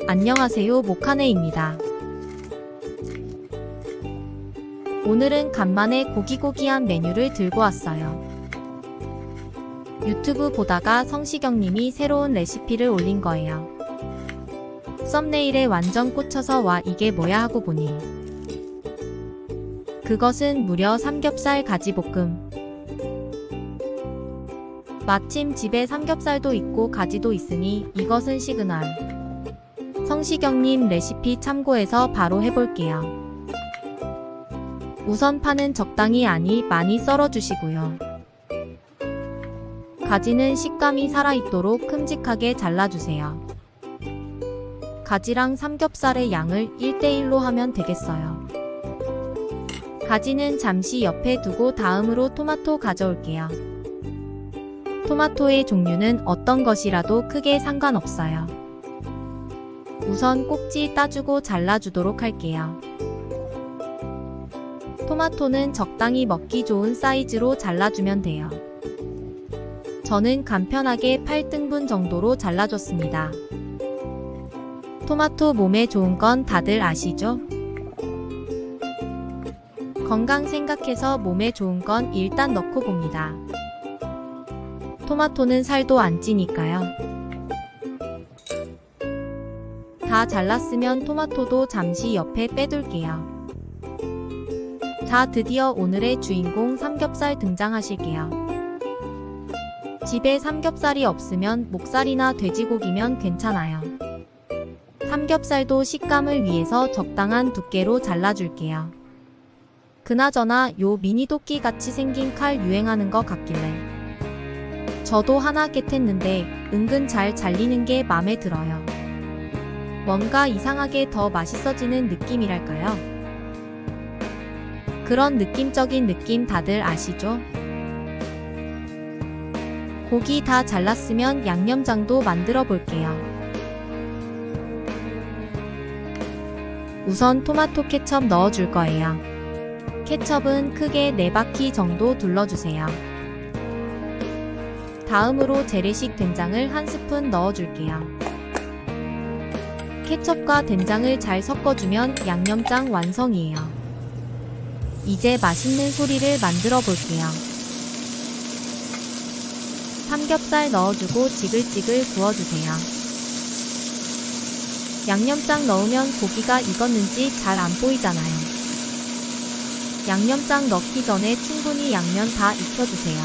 안녕하세요, 모카네입니다. 오늘은 간만에 고기고기한 메뉴를 들고 왔어요. 유튜브 보다가 성시경님이 새로운 레시피를 올린 거예요. 썸네일에 완전 꽂혀서 와 이게 뭐야 하고 보니 그것은 무려 삼겹살 가지볶음. 마침 집에 삼겹살도 있고 가지도 있으니 이것은 시그널. 성시경님 레시피 참고해서 바로 해볼게요. 우선 파는 적당히 많이 썰어주시고요. 가지는 식감이 살아있도록 큼직하게 잘라주세요. 가지랑 삼겹살의 양을 1:1로 하면 되겠어요. 가지는 잠시 옆에 두고 다음으로 토마토 가져올게요. 토마토의 종류는 어떤 것이라도 크게 상관없어요. 우선 꼭지 따주고 잘라주도록 할게요. 토마토는 적당히 먹기 좋은 사이즈로 잘라주면 돼요. 저는 간편하게 8등분 정도로 잘라줬습니다. 토마토 몸에 좋은 건 다들 아시죠? 건강 생각해서 몸에 좋은 건 일단 넣고 봅니다. 토마토는 살도 안 찌니까요. 다 잘랐으면 토마토도 잠시 옆에 빼둘게요. 자, 드디어 오늘의 주인공 삼겹살 등장하실게요. 집에 삼겹살이 없으면 목살이나 돼지고기면 괜찮아요. 삼겹살도 식감을 위해서 적당한 두께로 잘라줄게요. 그나저나 요 미니 도끼 같이 생긴 칼 유행하는 거 같길래 저도 하나 겟했는데 은근 잘 잘리는 게 맘에 들어요. 뭔가 이상하게 더 맛있어지는 느낌이랄까요? 그런 느낌적인 느낌 다들 아시죠? 고기 다 잘랐으면 양념장도 만들어 볼게요. 우선 토마토 케첩 넣어줄 거예요. 케첩은 크게 4바퀴 정도 둘러주세요. 다음으로 재래식 된장을 1스푼 넣어줄게요. 케첩과 된장을 잘 섞어주면 양념장 완성이에요. 이제 맛있는 소리를 만들어 볼게요. 삼겹살 넣어주고 지글지글 구워주세요. 양념장 넣으면 고기가 익었는지 잘 안 보이잖아요. 양념장 넣기 전에 충분히 양면 다 익혀주세요.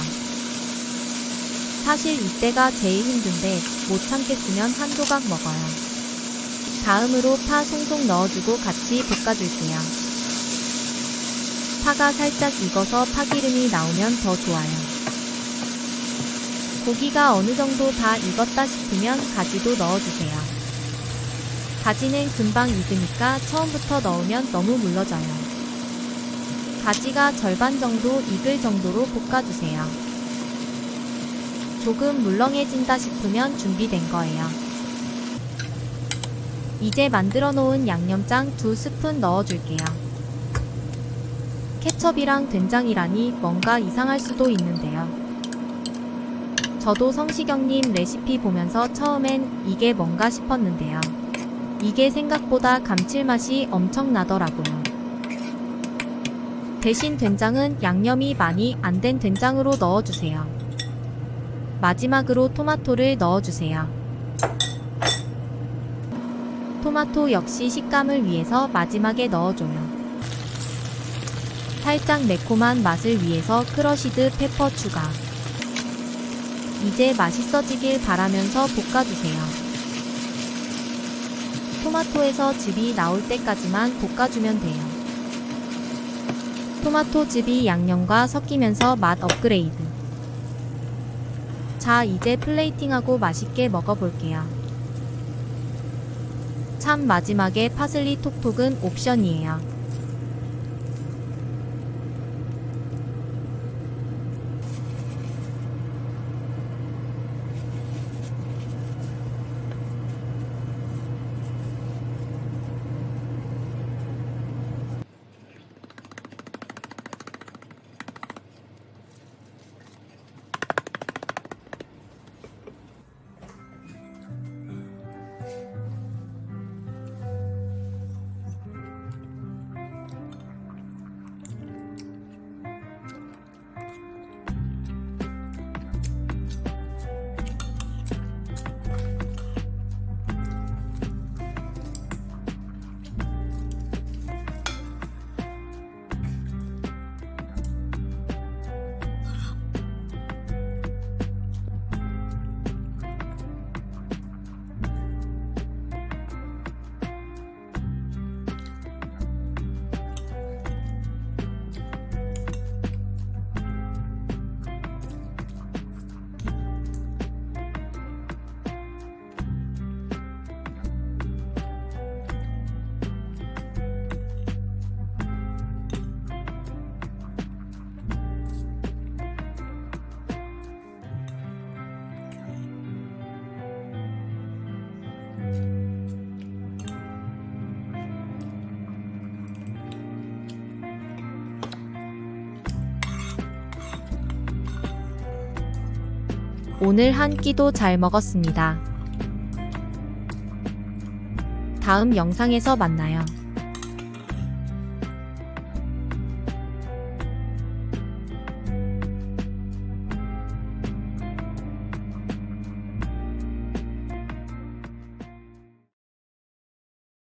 사실 이때가 제일 힘든데 못 참겠으면 한 조각 먹어요. 다음으로 파 송송 넣어주고 같이 볶아줄게요. 파가 살짝 익어서 파기름이 나오면 더 좋아요. 고기가 어느 정도 다 익었다 싶으면 가지도 넣어주세요. 가지는 금방 익으니까 처음부터 넣으면 너무 물러져요. 가지가 절반 정도 익을 정도로 볶아주세요. 조금 물렁해진다 싶으면 준비된 거예요. 이제 만들어 놓은 양념장 2스푼 넣어줄게요. 케첩이랑 된장이라니 뭔가 이상할 수도 있는데요. 저도 성시경님 레시피 보면서 처음엔 이게 뭔가 싶었는데요. 이게 생각보다 감칠맛이 엄청나더라고요. 대신 된장은 양념이 많이 안 된 된장으로 넣어주세요. 마지막으로 토마토를 넣어주세요. 토마토 역시 식감을 위해서 마지막에 넣어줘요. 살짝 매콤한 맛을 위해서 크러쉬드 페퍼 추가. 이제 맛있어지길 바라면서 볶아주세요. 토마토에서 즙이 나올 때까지만 볶아주면 돼요. 토마토 즙이 양념과 섞이면서 맛 업그레이드. 자, 이제 플레이팅하고 맛있게 먹어볼게요. 참 마지막에 파슬리 톡톡은 옵션이에요. 오늘 한 끼도 잘 먹었습니다. 다음 영상에서 만나요.